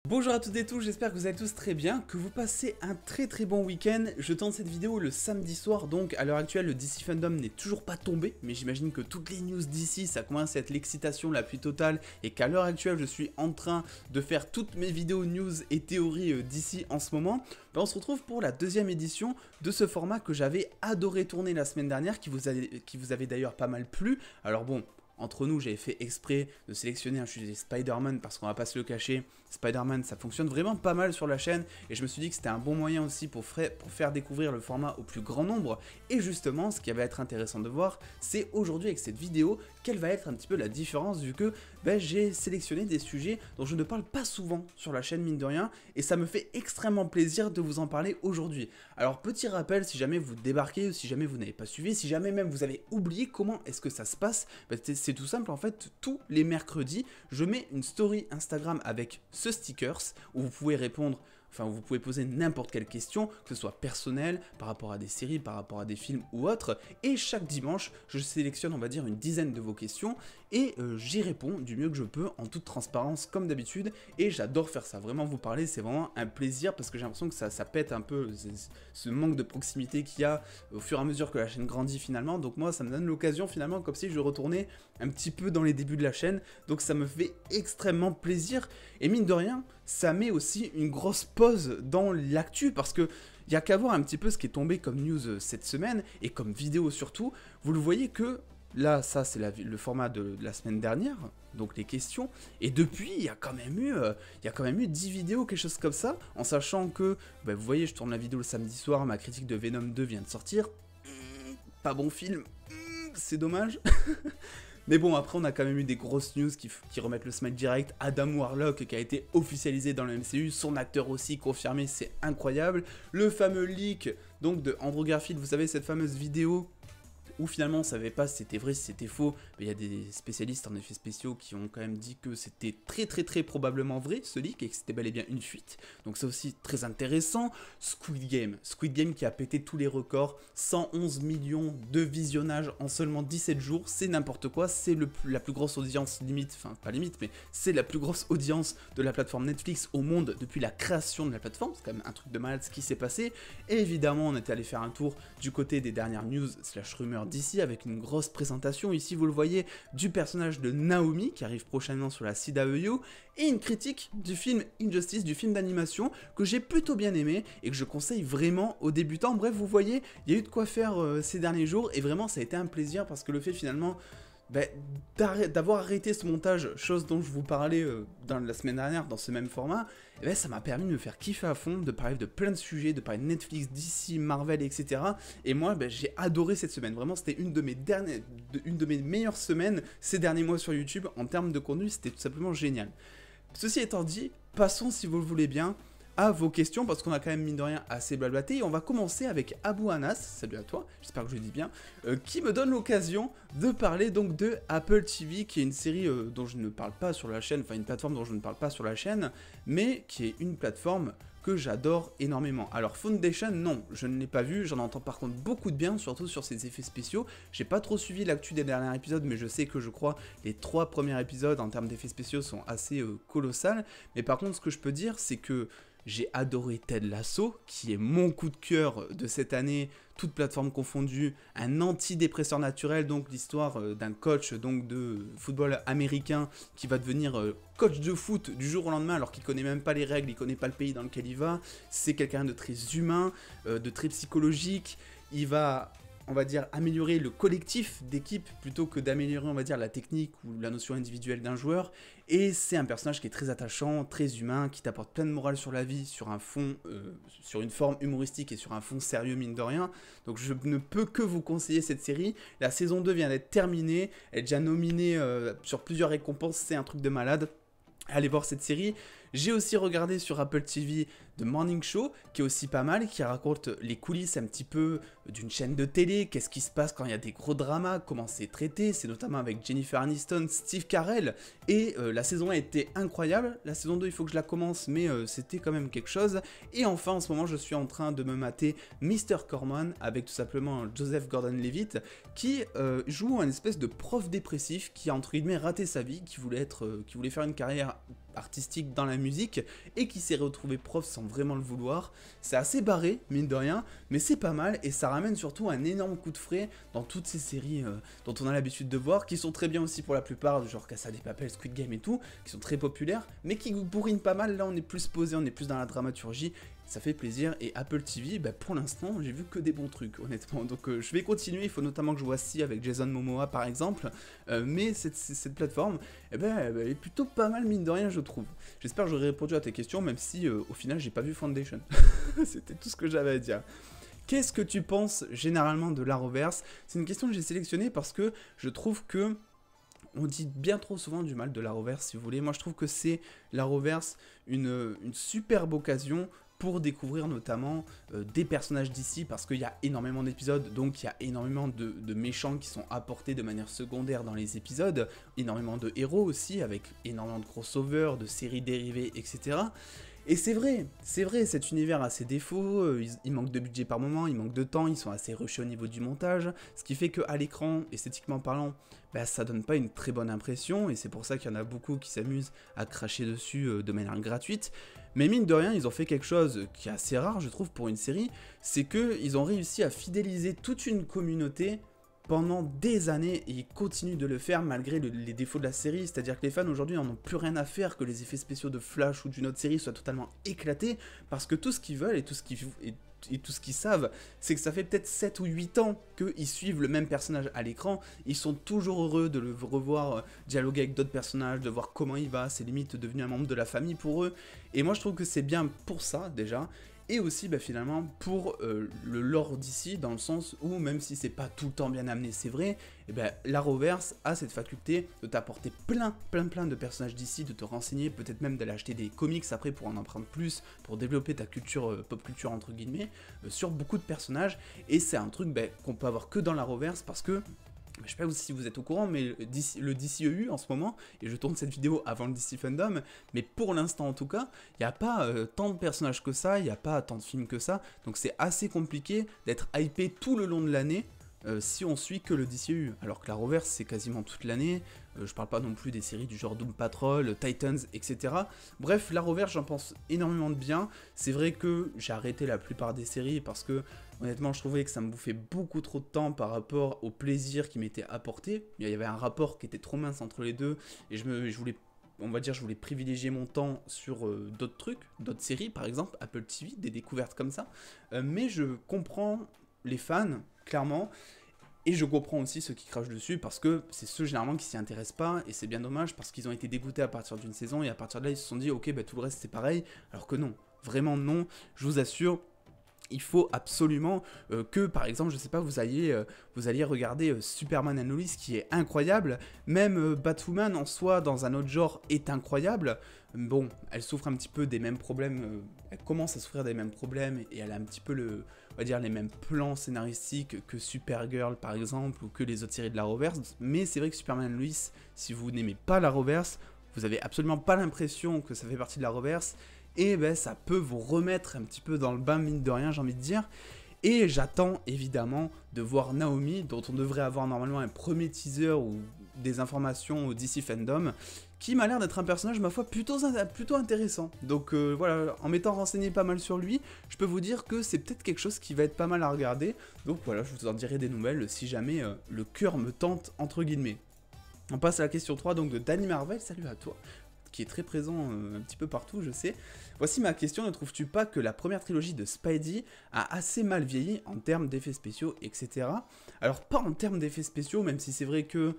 Bonjour à toutes et tous, j'espère que vous allez tous très bien, que vous passez un très bon week-end. Je tourne cette vidéo le samedi soir, donc à l'heure actuelle le DC Fandom n'est toujours pas tombé, mais j'imagine que toutes les news d'ici, ça commence à être l'excitation la plus totale, et qu'à l'heure actuelle je suis en train de faire toutes mes vidéos news et théories d'ici en ce moment. Ben, on se retrouve pour la deuxième édition de ce format que j'avais adoré tourner la semaine dernière, qui vous avait d'ailleurs pas mal plu. Alors bon, entre nous, j'avais fait exprès de sélectionner un sujet Spider-Man parce qu'on va pas se le cacher, Spider-Man ça fonctionne vraiment pas mal sur la chaîne et je me suis dit que c'était un bon moyen aussi pour faire découvrir le format au plus grand nombre. Et justement, ce qui va être intéressant de voir, c'est aujourd'hui avec cette vidéo, quelle va être un petit peu la différence vu que j'ai sélectionné des sujets dont je ne parle pas souvent sur la chaîne mine de rien et ça me fait extrêmement plaisir de vous en parler aujourd'hui. Alors petit rappel, si jamais vous débarquez, si jamais vous n'avez pas suivi, si jamais même vous avez oublié comment est-ce que ça se passe, c'est tout simple en fait, tous les mercredis, je mets une story Instagram avec ce stickers où vous pouvez répondre, enfin vous pouvez poser n'importe quelle question, que ce soit personnelle, par rapport à des séries, par rapport à des films ou autres, et chaque dimanche, je sélectionne on va dire une dizaine de vos questions, et j'y réponds du mieux que je peux, en toute transparence comme d'habitude, et j'adore faire ça, vraiment vous parler, c'est vraiment un plaisir, parce que j'ai l'impression que ça pète un peu ce manque de proximité qu'il y a au fur et à mesure que la chaîne grandit finalement, donc moi ça me donne l'occasion finalement, comme si je retournais un petit peu dans les débuts de la chaîne, donc ça me fait extrêmement plaisir, et mine de rien, ça met aussi une grosse pause dans l'actu, parce que il y a qu'à voir un petit peu ce qui est tombé comme news cette semaine, et comme vidéo surtout, vous le voyez que là, ça c'est le format de la semaine dernière, donc les questions, et depuis il y a quand même eu 10 vidéos, quelque chose comme ça, en sachant que, vous voyez, je tourne la vidéo le samedi soir, ma critique de Venom 2 vient de sortir, pas bon film, c'est dommage. Mais bon, après, on a quand même eu des grosses news qui remettent le smile direct. Adam Warlock qui a été officialisé dans le MCU, son acteur aussi confirmé, c'est incroyable. Le fameux leak donc de Andrew Garfield, vous savez, cette fameuse vidéo où finalement on savait pas si c'était vrai, si c'était faux, mais il y a des spécialistes en effets spéciaux qui ont quand même dit que c'était très probablement vrai ce leak et que c'était bel et bien une fuite, donc c'est aussi très intéressant. Squid Game qui a pété tous les records, 111 millions de visionnages en seulement 17 jours, c'est n'importe quoi, c'est la plus grosse audience limite, enfin pas limite, mais c'est la plus grosse audience de la plateforme Netflix au monde depuis la création de la plateforme, c'est quand même un truc de malade ce qui s'est passé, et évidemment on était allé faire un tour du côté des dernières news / rumeurs d'ici avec une grosse présentation, ici vous le voyez, du personnage de Naomi qui arrive prochainement sur la CW et une critique du film Injustice, du film d'animation que j'ai plutôt bien aimé et que je conseille vraiment aux débutants. Bref, vous voyez, il y a eu de quoi faire ces derniers jours et vraiment ça a été un plaisir parce que le fait finalement d'avoir arrêté ce montage, chose dont je vous parlais dans la semaine dernière dans ce même format, ça m'a permis de me faire kiffer à fond, de parler de plein de sujets, de parler de Netflix, DC, Marvel, etc. Et moi, j'ai adoré cette semaine. Vraiment, c'était une de mes meilleures semaines ces derniers mois sur YouTube. En termes de contenu, c'était tout simplement génial. Ceci étant dit, passons, si vous le voulez bien, à vos questions, parce qu'on a quand même mine de rien assez blablaté, et on va commencer avec Abou Anas, salut à toi, j'espère que je le dis bien, qui me donne l'occasion de parler donc de Apple TV, qui est une série dont je ne parle pas sur la chaîne, enfin une plateforme dont je ne parle pas sur la chaîne, mais qui est une plateforme que j'adore énormément. Alors Foundation, non, je ne l'ai pas vu, j'en entends par contre beaucoup de bien, surtout sur ses effets spéciaux. J'ai pas trop suivi l'actu des derniers épisodes, mais je sais que je crois les 3 premiers épisodes en termes d'effets spéciaux sont assez colossales. Mais par contre, ce que je peux dire, c'est que j'ai adoré Ted Lasso, qui est mon coup de cœur de cette année, toute plateforme confondue, un antidépresseur naturel, donc l'histoire d'un coach donc de football américain qui va devenir coach de foot du jour au lendemain alors qu'il connaît même pas les règles, il connaît pas le pays dans lequel il va. C'est quelqu'un de très humain, de très psychologique, il va, on va dire, améliorer le collectif d'équipe plutôt que d'améliorer, on va dire, la technique ou la notion individuelle d'un joueur. Et c'est un personnage qui est très attachant, très humain, qui t'apporte plein de morale sur la vie, sur un fond, sur une forme humoristique et sur un fond sérieux mine de rien. Donc je ne peux que vous conseiller cette série. La saison 2 vient d'être terminée, elle est déjà nominée sur plusieurs récompenses, c'est un truc de malade. Allez voir cette série. J'ai aussi regardé sur Apple TV The Morning Show, qui est aussi pas mal, qui raconte les coulisses un petit peu d'une chaîne de télé, qu'est-ce qui se passe quand il y a des gros dramas, comment c'est traité, c'est notamment avec Jennifer Aniston, Steve Carell, et la saison 1 était incroyable, la saison 2 il faut que je la commence, mais c'était quand même quelque chose, et enfin en ce moment je suis en train de me mater Mr. Corman, avec tout simplement Joseph Gordon-Levitt, qui joue un espèce de prof dépressif, qui a entre guillemets raté sa vie, qui voulait faire une carrière artistique dans la musique et qui s'est retrouvé prof sans vraiment le vouloir. C'est assez barré, mine de rien, mais c'est pas mal et ça ramène surtout un énorme coup de frais dans toutes ces séries dont on a l'habitude de voir, qui sont très bien aussi pour la plupart, genre Casa de Papel, Squid Game et tout, qui sont très populaires, mais qui bourrinent pas mal. Là on est plus posé, on est plus dans la dramaturgie, ça fait plaisir. Et Apple TV, bah, pour l'instant j'ai vu que des bons trucs honnêtement, donc je vais continuer. Il faut notamment que je vois Si avec Jason Momoa par exemple, mais cette plateforme, eh ben, elle est plutôt pas mal mine de rien je trouve. J'espère que j'aurai répondu à tes questions, même si au final j'ai pas vu Foundation. C'était tout ce que j'avais à dire. Qu'est-ce que tu penses généralement de l'Arrowverse? C'est une question que j'ai sélectionnée parce que je trouve que on dit bien trop souvent du mal de l'Arrowverse, si vous voulez. Moi je trouve que c'est l'Arrowverse une superbe occasion pour découvrir notamment des personnages d'ici, parce qu'il y a énormément d'épisodes, donc il y a énormément de méchants qui sont apportés de manière secondaire dans les épisodes, énormément de héros aussi, avec énormément de crossovers, de séries dérivées, etc. Et c'est vrai, cet univers a ses défauts, il manque de budget par moment, il manque de temps, ils sont assez rushés au niveau du montage, ce qui fait qu'à l'écran, esthétiquement parlant, bah, ça donne pas une très bonne impression, et c'est pour ça qu'il y en a beaucoup qui s'amusent à cracher dessus de manière gratuite. Mais mine de rien, ils ont fait quelque chose qui est assez rare, je trouve, pour une série, c'est qu'ils ont réussi à fidéliser toute une communauté pendant des années, et ils continuent de le faire malgré les défauts de la série. C'est-à-dire que les fans aujourd'hui n'en ont plus rien à faire que les effets spéciaux de Flash ou d'une autre série soient totalement éclatés, parce que tout ce qu'ils veulent et tout ce qu'ils savent, c'est que ça fait peut-être 7 ou 8 ans qu'ils suivent le même personnage à l'écran, ils sont toujours heureux de le revoir dialoguer avec d'autres personnages, de voir comment il va, c'est limite devenu un membre de la famille pour eux, et moi je trouve que c'est bien pour ça déjà. Et aussi bah, finalement pour le lore d'ici, dans le sens où même si c'est pas tout le temps bien amené, c'est vrai, et ben l'Arrowverse a cette faculté de t'apporter plein de personnages d'ici, de te renseigner, peut-être même d'aller acheter des comics après pour en apprendre plus, pour développer ta culture, pop culture entre guillemets, sur beaucoup de personnages. Et c'est un truc qu'on peut avoir que dans l'Arrowverse, parce que je sais pas si vous êtes au courant, mais le DCEU en ce moment, et je tourne cette vidéo avant le DC Fandom, mais pour l'instant en tout cas, il n'y a pas tant de personnages que ça, il n'y a pas tant de films que ça, donc c'est assez compliqué d'être hypé tout le long de l'année si on suit que le DCEU, alors que l'Arrowverse c'est quasiment toute l'année. Je parle pas non plus des séries du genre Doom Patrol, Titans, etc. Bref, l'Arrowverse j'en pense énormément de bien. C'est vrai que j'ai arrêté la plupart des séries parce que honnêtement je trouvais que ça me bouffait beaucoup trop de temps par rapport au plaisir qui m'était apporté. Il y avait un rapport qui était trop mince entre les deux, et je voulais, on va dire, je voulais privilégier mon temps sur d'autres trucs, d'autres séries, par exemple Apple TV, des découvertes comme ça. Mais je comprends les fans, clairement, et je comprends aussi ceux qui crachent dessus, parce que c'est ceux généralement qui s'y intéressent pas, et c'est bien dommage, parce qu'ils ont été dégoûtés à partir d'une saison, et à partir de là ils se sont dit ok bah tout le reste c'est pareil, alors que non, vraiment non, je vous assure. Il faut absolument que, par exemple, je sais pas, vous alliez regarder Superman and Lois, qui est incroyable. Même Batwoman en soi, dans un autre genre, est incroyable. Bon, elle souffre un petit peu des mêmes problèmes, elle commence à souffrir des mêmes problèmes, et elle a un petit peu on va dire, les mêmes plans scénaristiques que Supergirl, par exemple, ou que les autres séries de l'Arrowverse. Mais c'est vrai que Superman and Lois, si vous n'aimez pas l'Arrowverse, vous avez absolument pas l'impression que ça fait partie de l'Arrowverse. Et ben ça peut vous remettre un petit peu dans le bain, mine de rien, j'ai envie de dire. Et j'attends évidemment de voir Naomi, dont on devrait avoir normalement un premier teaser ou des informations au DC Fandom, qui m'a l'air d'être un personnage, ma foi, plutôt intéressant. Donc voilà, en m'étant renseigné pas mal sur lui, je peux vous dire que c'est peut-être quelque chose qui va être pas mal à regarder. Donc voilà, je vous en dirai des nouvelles si jamais le cœur me tente, entre guillemets. On passe à la question 3, donc de Danny Marvel, salut à toi, qui est très présent un petit peu partout, je sais. Voici ma question, ne trouves-tu pas que la première trilogie de Spidey a assez mal vieilli en termes d'effets spéciaux, etc. Alors pas en termes d'effets spéciaux, même si c'est vrai que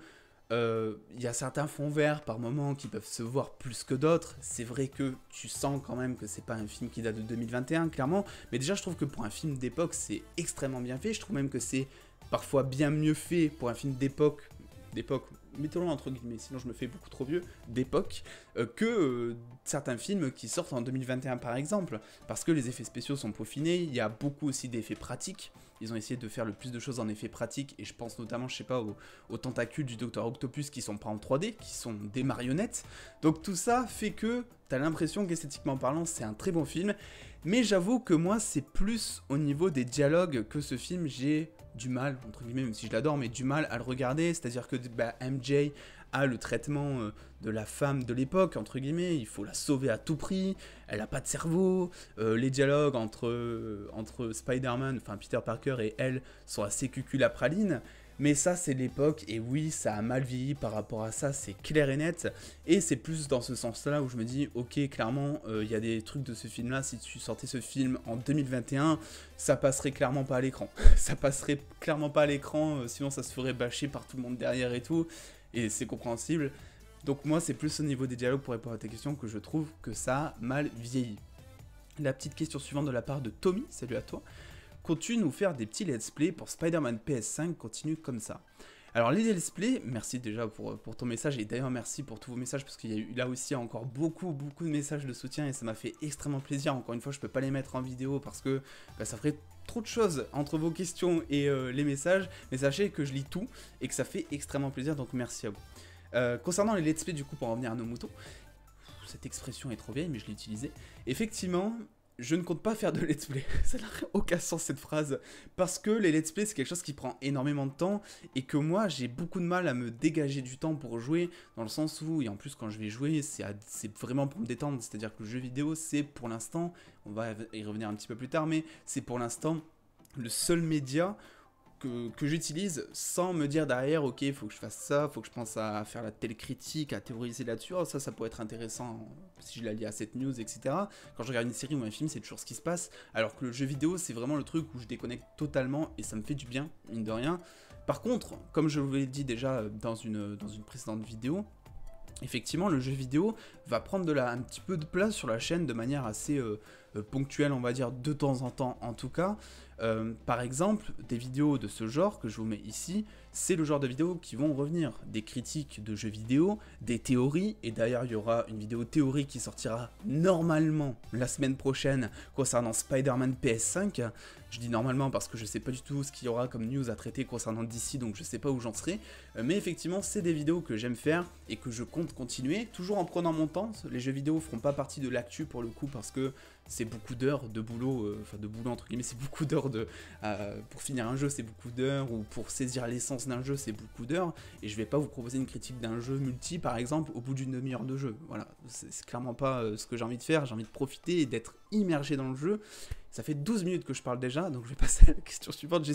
y a certains fonds verts par moment qui peuvent se voir plus que d'autres. C'est vrai que tu sens quand même que c'est pas un film qui date de 2021, clairement. Mais déjà, je trouve que pour un film d'époque, c'est extrêmement bien fait. Je trouve même que c'est parfois bien mieux fait pour un film d'époque, mettons-le entre guillemets, sinon je me fais beaucoup trop vieux, d'époque, que certains films qui sortent en 2021 par exemple, parce que les effets spéciaux sont peaufinés, il y a beaucoup aussi d'effets pratiques, ils ont essayé de faire le plus de choses en effets pratiques, et je pense notamment, je sais pas, aux tentacules du Dr Octopus qui sont pas en 3D, qui sont des marionnettes, donc tout ça fait que t'as l'impression qu'esthétiquement parlant c'est un très bon film, mais j'avoue que moi c'est plus au niveau des dialogues que ce film j'ai du mal, entre guillemets, même si je l'adore, mais du mal à le regarder, c'est-à-dire que MJ a le traitement de la femme de l'époque, entre guillemets, il faut la sauver à tout prix, elle n'a pas de cerveau, les dialogues entre Spider-Man, enfin Peter Parker et elle sont assez cucul-à-praline. Mais ça, c'est l'époque, et oui, ça a mal vieilli par rapport à ça, c'est clair et net. Et c'est plus dans ce sens-là où je me dis, ok, clairement, il y a des trucs de ce film-là, si tu sortais ce film en 2021, ça passerait clairement pas à l'écran. Ça passerait clairement pas à l'écran, sinon ça se ferait bâcher par tout le monde derrière et tout, et c'est compréhensible. Donc moi, c'est plus au niveau des dialogues, pour répondre à tes questions, que je trouve que ça a mal vieilli. La petite question suivante de la part de Tommy, salut à toi. Comptes-tu nous faire des petits let's play pour Spider-Man PS5, continue comme ça. Alors les let's play, merci déjà pour ton message, et d'ailleurs merci pour tous vos messages, parce qu'il y a eu là aussi encore beaucoup de messages de soutien, et ça m'a fait extrêmement plaisir. Encore une fois, je peux pas les mettre en vidéo, parce que ça ferait trop de choses entre vos questions et les messages, mais sachez que je lis tout, et que ça fait extrêmement plaisir, donc merci à vous. Concernant les let's play, du coup, pour en revenir à nos moutons, cette expression est trop vieille, mais je l'ai utilisée, effectivement... Je ne compte pas faire de let's play, ça n'a aucun sens cette phrase, parce que les let's play c'est quelque chose qui prend énormément de temps, et que moi j'ai beaucoup de mal à me dégager du temps pour jouer, dans le sens où, et en plus quand je vais jouer, c'est vraiment pour me détendre, c'est-à-dire que le jeu vidéo c'est pour l'instant, on va y revenir un petit peu plus tard, mais c'est pour l'instant le seul média que j'utilise sans me dire derrière, ok, il faut que je fasse ça, il faut que je pense à faire la telle critique, à théoriser là-dessus, oh, ça pourrait être intéressant si je la lis à cette news, etc. Quand je regarde une série ou un film, c'est toujours ce qui se passe, alors que le jeu vidéo, c'est vraiment le truc où je déconnecte totalement et ça me fait du bien, mine de rien. Par contre, comme je vous l'ai dit déjà dans une précédente vidéo, effectivement, le jeu vidéo va prendre un petit peu de place sur la chaîne de manière assez ponctuelle, on va dire, de temps en temps en tout cas. Par exemple, des vidéos de ce genre que je vous mets ici, c'est le genre de vidéos qui vont revenir. Des critiques de jeux vidéo, des théories, et d'ailleurs il y aura une vidéo théorie qui sortira normalement la semaine prochaine concernant Spider-Man PS5. Je dis normalement parce que je sais pas du tout ce qu'il y aura comme news à traiter concernant DC, donc je sais pas où j'en serai. Mais effectivement, c'est des vidéos que j'aime faire et que je compte continuer, toujours en prenant mon temps. Les jeux vidéo feront pas partie de l'actu pour le coup parce que c'est beaucoup d'heures de boulot, enfin de boulot entre guillemets, c'est beaucoup d'heures pour finir un jeu, c'est beaucoup d'heures, ou pour saisir l'essence d'un jeu, c'est beaucoup d'heures, et je vais pas vous proposer une critique d'un jeu multi par exemple au bout d'une demi-heure de jeu. Voilà, c'est clairement pas ce que j'ai envie de faire, j'ai envie de profiter et d'être immergé dans le jeu. Ça fait 12 minutes que je parle déjà, donc je vais passer à la question suivante. J'ai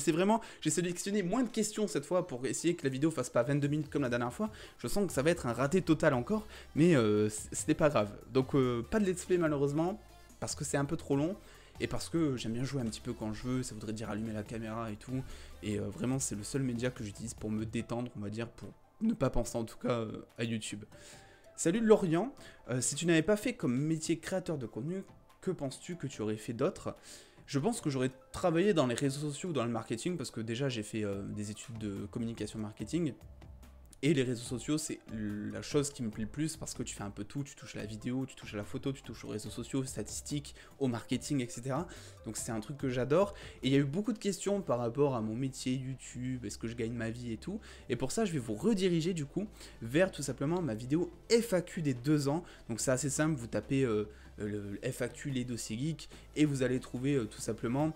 sélectionné moins de questions cette fois pour essayer que la vidéo fasse pas 22 minutes comme la dernière fois. Je sens que ça va être un raté total encore, mais ce n'est pas grave. Donc pas de let's play malheureusement, parce que c'est un peu trop long, et parce que j'aime bien jouer un petit peu quand je veux, ça voudrait dire allumer la caméra et tout, et vraiment c'est le seul média que j'utilise pour me détendre, on va dire, pour ne pas penser en tout cas à YouTube. Salut Lorient, si tu n'avais pas fait comme métier créateur de contenu, que penses-tu que tu aurais fait d'autre? Je pense que j'aurais travaillé dans les réseaux sociaux ou dans le marketing, parce que déjà j'ai fait des études de communication marketing, et les réseaux sociaux c'est la chose qui me plaît le plus, parce que tu fais un peu tout, tu touches à la vidéo, tu touches à la photo, tu touches aux réseaux sociaux, aux statistiques, au marketing, etc. Donc c'est un truc que j'adore, et il y a eu beaucoup de questions par rapport à mon métier YouTube, est-ce que je gagne ma vie et tout, et pour ça je vais vous rediriger du coup vers tout simplement ma vidéo FAQ des 2 ans. Donc c'est assez simple, vous tapez le FAQ les dossiers geeks et vous allez trouver tout simplement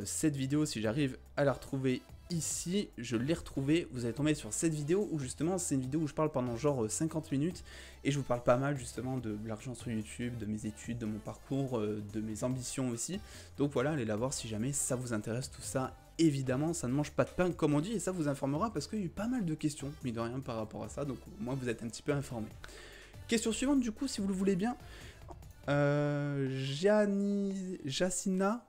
cette vidéo. Si j'arrive à la retrouver ici, je l'ai retrouvée, vous allez tomber sur cette vidéo où justement c'est une vidéo où je parle pendant genre 50 minutes et je vous parle pas mal justement de l'argent sur YouTube, de mes études, de mon parcours, de mes ambitions aussi. Donc voilà, allez la voir si jamais ça vous intéresse tout ça. Évidemment, ça ne mange pas de pain comme on dit, et ça vous informera parce qu'il y a eu pas mal de questions, mine de rien, par rapport à ça, donc au moins vous êtes un petit peu informés. Question suivante du coup, si vous le voulez bien. Jacina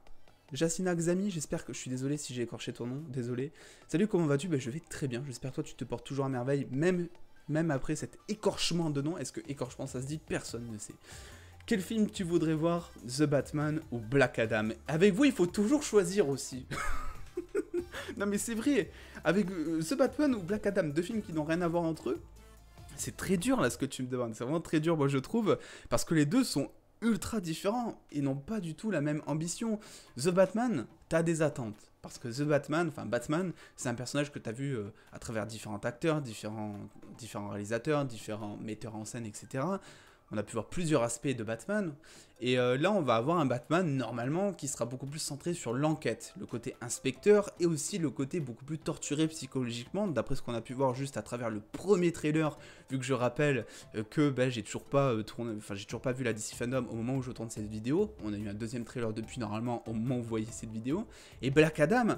Xami, j'espère que je suis désolé si j'ai écorché ton nom, désolé. Salut, comment vas-tu? Je vais très bien, j'espère que toi tu te portes toujours à merveille, même après cet écorchement de nom. Est-ce que écorchement ça se dit? Personne ne sait. Quel film tu voudrais voir? The Batman ou Black Adam? Avec vous, il faut toujours choisir aussi. Non mais c'est vrai, avec The Batman ou Black Adam, 2 films qui n'ont rien à voir entre eux, c'est très dur là ce que tu me demandes, c'est vraiment très dur moi je trouve, parce que les deux sont ultra différents et n'ont pas du tout la même ambition. The Batman, t'as des attentes, parce que The Batman, enfin Batman, c'est un personnage que t'as vu à travers différents acteurs, différents réalisateurs, différents metteurs en scène, etc. on a pu voir plusieurs aspects de Batman. Et là, on va avoir un Batman, normalement, qui sera beaucoup plus centré sur l'enquête, le côté inspecteur, et aussi le côté beaucoup plus torturé psychologiquement, d'après ce qu'on a pu voir juste à travers le premier trailer, vu que je rappelle que j'ai toujours pas j'ai toujours pas vu la DC Fandom au moment où je tourne cette vidéo. On a eu un deuxième trailer depuis, normalement, au moment où vous voyez cette vidéo. Et Black Adam,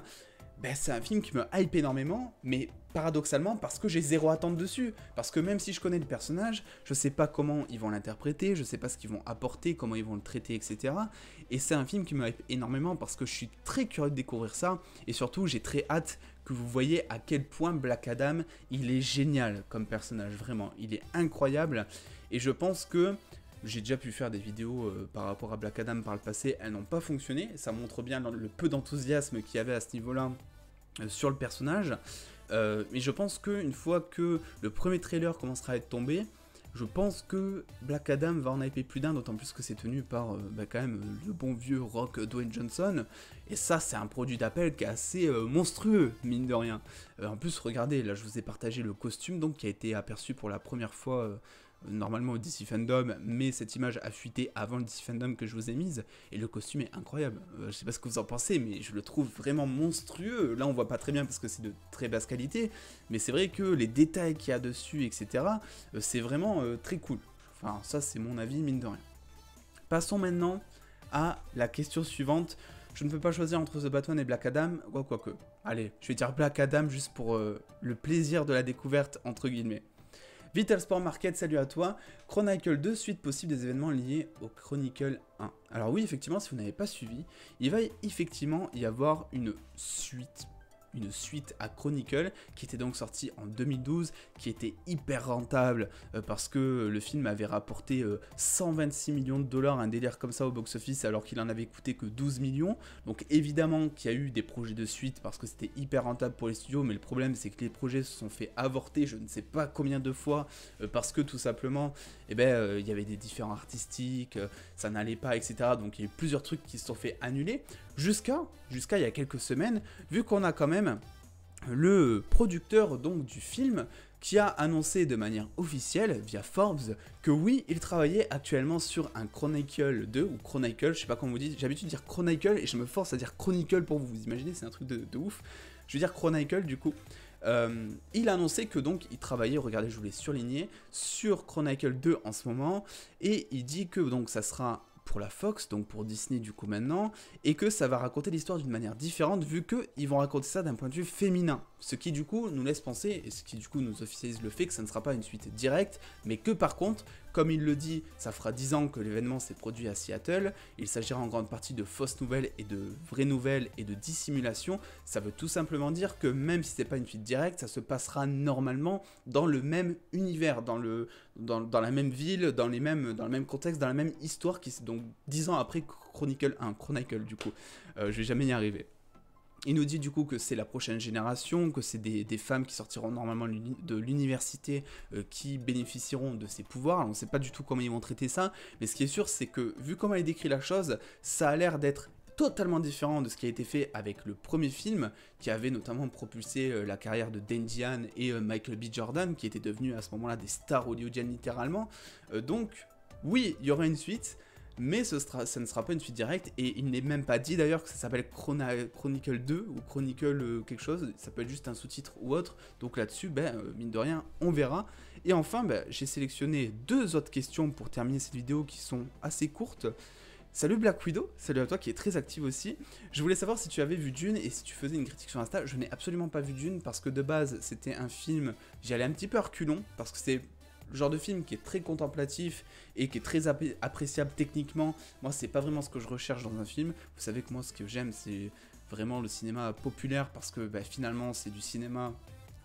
c'est un film qui me hype énormément, mais paradoxalement parce que j'ai zéro attente dessus. Parce que même si je connais le personnage, je sais pas comment ils vont l'interpréter, je sais pas ce qu'ils vont apporter, comment ils vont le traiter, etc. Et c'est un film qui me hype énormément parce que je suis très curieux de découvrir ça, et surtout j'ai très hâte que vous voyez à quel point Black Adam, il est génial comme personnage, vraiment, il est incroyable, et je pense que j'ai déjà pu faire des vidéos par rapport à Black Adam par le passé, elles n'ont pas fonctionné, ça montre bien le peu d'enthousiasme qu'il y avait à ce niveau-là sur le personnage, mais je pense qu'une fois que le premier trailer commencera à être tombé, je pense que Black Adam va en hyper plus d'un, d'autant plus que c'est tenu par quand même le bon vieux Rock Dwayne Johnson, et ça c'est un produit d'appel qui est assez monstrueux, mine de rien. En plus, regardez, là je vous ai partagé le costume donc qui a été aperçu pour la première fois normalement au DC Fandom, mais cette image a fuité avant le DC Fandom que je vous ai mise, et le costume est incroyable. Je sais pas ce que vous en pensez, mais je le trouve vraiment monstrueux. Là on voit pas très bien parce que c'est de très basse qualité, mais c'est vrai que les détails qu'il y a dessus, etc., c'est vraiment très cool. Enfin, ça c'est mon avis, mine de rien. Passons maintenant à la question suivante. Je ne peux pas choisir entre The Batman et Black Adam, quoique. Allez, je vais dire Black Adam juste pour le plaisir de la découverte, entre guillemets. Vital Sport Market, salut à toi. Chronicle 2, suite possible des événements liés au Chronicle 1. Alors oui, effectivement, si vous n'avez pas suivi, il va effectivement y avoir une suite à Chronicle, qui était donc sortie en 2012, qui était hyper rentable, parce que le film avait rapporté 126 millions de dollars, un délire comme ça au box-office, alors qu'il en avait coûté que 12 millions. Donc évidemment qu'il y a eu des projets de suite, parce que c'était hyper rentable pour les studios, mais le problème c'est que les projets se sont fait avorter, je ne sais pas combien de fois, parce que tout simplement, il y avait des différends artistiques, ça n'allait pas, etc. Donc il y a eu plusieurs trucs qui se sont fait annuler, jusqu'à il y a quelques semaines, vu qu'on a quand même le producteur donc du film qui a annoncé de manière officielle via Forbes que oui, il travaillait actuellement sur un Chronicle 2 ou Chronicle, je sais pas comment vous dites, j'ai l'habitude de dire Chronicle et je me force à dire Chronicle pour vous imaginez, c'est un truc de ouf. Je vais dire Chronicle du coup. Il a annoncé que donc il travaillait, regardez je vous l'ai surligné, sur Chronicle 2 en ce moment, et il dit que donc ça sera pour la Fox, donc pour Disney du coup maintenant, et que ça va raconter l'histoire d'une manière différente vu qu'ils vont raconter ça d'un point de vue féminin, ce qui du coup nous laisse penser, et ce qui du coup nous officialise le fait que ça ne sera pas une suite directe, mais que par contre, comme il le dit, ça fera 10 ans que l'événement s'est produit à Seattle, il s'agira en grande partie de fausses nouvelles et de vraies nouvelles et de dissimulation, ça veut tout simplement dire que même si c'est pas une suite directe, ça se passera normalement dans le même univers, dans la même ville, dans le même contexte, dans la même histoire, qui donc 10 ans après Chronicle 1, Chronicle du coup, je vais jamais y arriver. Il nous dit du coup que c'est la prochaine génération, que c'est des femmes qui sortiront normalement de l'université qui bénéficieront de ces pouvoirs. Alors, on ne sait pas du tout comment ils vont traiter ça, mais ce qui est sûr c'est que vu comment il décrit la chose, ça a l'air d'être totalement différent de ce qui a été fait avec le premier film, qui avait notamment propulsé la carrière de Dane DeHaan et Michael B. Jordan, qui étaient devenus à ce moment-là des stars hollywoodiennes littéralement. Donc oui, il y aura une suite, mais ça ne sera pas une suite directe, et il n'est même pas dit d'ailleurs que ça s'appelle Chronicle 2 ou Chronicle quelque chose, ça peut être juste un sous-titre ou autre, donc là-dessus, mine de rien, on verra. Et enfin, j'ai sélectionné 2 autres questions pour terminer cette vidéo qui sont assez courtes. Salut Black Widow, salut à toi qui est très active aussi. Je voulais savoir si tu avais vu Dune et si tu faisais une critique sur Insta. Je n'ai absolument pas vu Dune parce que de base c'était un film, j'y allais un petit peu à reculons parce que c'est le genre de film qui est très contemplatif et qui est très appréciable techniquement. Moi c'est pas vraiment ce que je recherche dans un film. Vous savez que moi ce que j'aime c'est vraiment le cinéma populaire parce que finalement c'est du cinéma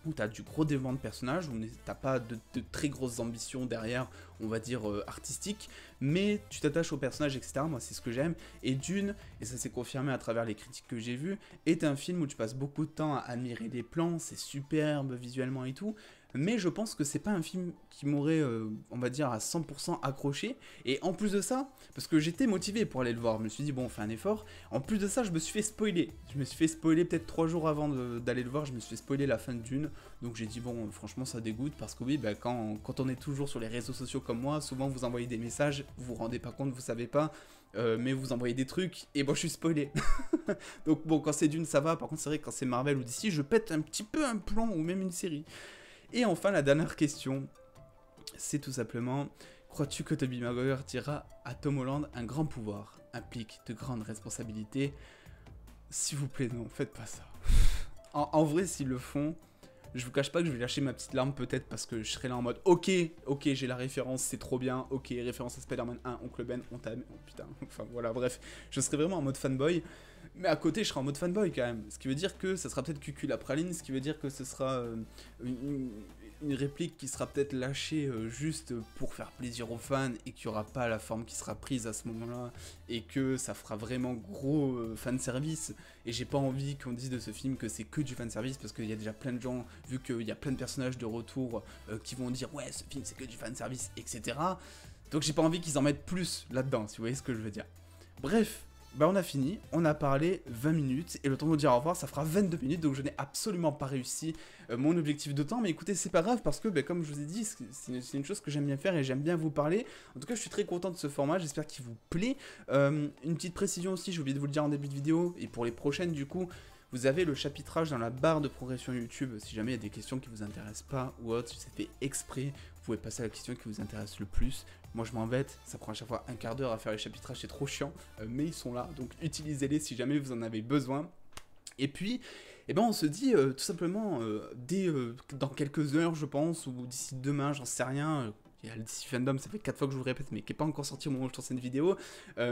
où tu as du gros développement de personnages, où t'as pas de très grosses ambitions derrière, on va dire artistiques, mais tu t'attaches aux personnages, etc. Moi, c'est ce que j'aime. Et Dune, et ça s'est confirmé à travers les critiques que j'ai vues, est un film où tu passes beaucoup de temps à admirer les plans, c'est superbe visuellement et tout, mais je pense que c'est pas un film qui m'aurait, on va dire, à 100% accroché. Et en plus de ça, parce que j'étais motivé pour aller le voir, je me suis dit, bon, on fait un effort. En plus de ça, je me suis fait spoiler. Je me suis fait spoiler peut-être 3 jours avant d'aller le voir, je me suis fait spoiler la fin de Dune. Donc j'ai dit, bon, franchement, ça dégoûte, parce que oui, bah, quand on est toujours sur les réseaux sociaux comme moi, souvent vous envoyez des messages, vous vous rendez pas compte, vous savez pas. Mais vous envoyez des trucs, et bon, je suis spoilé. Donc bon, quand c'est Dune, ça va. Par contre, c'est vrai que quand c'est Marvel ou DC, je pète un petit peu un plan, ou même une série. Et enfin, la dernière question, c'est tout simplement, crois-tu que Tobey Maguire dira à Tom Holland, un grand pouvoir implique de grandes responsabilités? S'il vous plaît, non, faites pas ça. En vrai, s'ils le font, je vous cache pas que je vais lâcher ma petite larme peut-être parce que je serai là en mode ok, j'ai la référence, c'est trop bien, ok, référence à Spider-Man 1, Oncle Ben, on t'aime, oh putain, enfin voilà, bref, je serai vraiment en mode fanboy, mais à côté je serai en mode fanboy quand même, ce qui veut dire que ça sera peut-être cucul la praline, ce qui veut dire que ce sera une réplique qui sera peut-être lâchée juste pour faire plaisir aux fans et qu'il n'y aura pas la forme qui sera prise à ce moment-là et que ça fera vraiment gros fanservice. Et j'ai pas envie qu'on dise de ce film que c'est que du fanservice parce qu'il y a déjà plein de gens, vu qu'il y a plein de personnages de retour qui vont dire ouais ce film c'est que du fanservice, etc. Donc j'ai pas envie qu'ils en mettent plus là-dedans, si vous voyez ce que je veux dire. Bref. Bah on a fini, on a parlé 20 minutes, et le temps de vous dire au revoir, ça fera 22 minutes, donc je n'ai absolument pas réussi mon objectif de temps, mais écoutez, c'est pas grave, parce que, bah, comme je vous ai dit, c'est une chose que j'aime bien faire, et j'aime bien vous parler. En tout cas, je suis très content de ce format, j'espère qu'il vous plaît. Une petite précision aussi, j'ai oublié de vous le dire en début de vidéo, et pour les prochaines, du coup, vous avez le chapitrage dans la barre de progression YouTube, si jamais il y a des questions qui vous intéressent pas, ou autre, si c'est fait exprès, vous pouvez passer à la question qui vous intéresse le plus. Moi je m'embête, ça prend à chaque fois un quart d'heure à faire les chapitrages, c'est trop chiant, mais ils sont là, donc utilisez-les si jamais vous en avez besoin. Et puis, eh ben on se dit tout simplement, dans quelques heures je pense, ou d'ici demain, j'en sais rien, il y a le DC Fandom, ça fait 4 fois que je vous le répète, mais qui n'est pas encore sorti au moment où je tourne cette vidéo.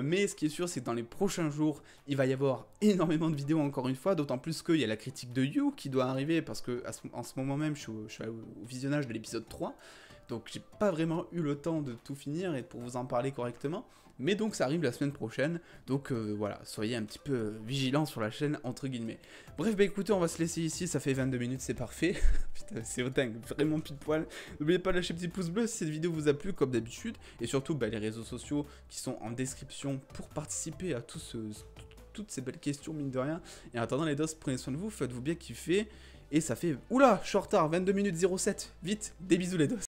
Mais ce qui est sûr, c'est que dans les prochains jours, il va y avoir énormément de vidéos encore une fois, d'autant plus qu'il y a la critique de You qui doit arriver, parce que en ce moment même, je suis au visionnage de l'épisode 3. Donc j'ai pas vraiment eu le temps de tout finir et pour vous en parler correctement. Mais donc ça arrive la semaine prochaine. Donc voilà, soyez un petit peu vigilants sur la chaîne entre guillemets. Bref, bah écoutez, on va se laisser ici, ça fait 22 minutes, c'est parfait. Putain, c'est dingue, vraiment pile poil. N'oubliez pas de lâcher un petit pouce bleu si cette vidéo vous a plu comme d'habitude. Et surtout bah, les réseaux sociaux qui sont en description pour participer à toutes ces belles questions mine de rien. Et en attendant les dos, prenez soin de vous, faites-vous bien kiffer. Et ça fait... Oula, je suis en retard, 22 minutes 07. Vite, des bisous les dos.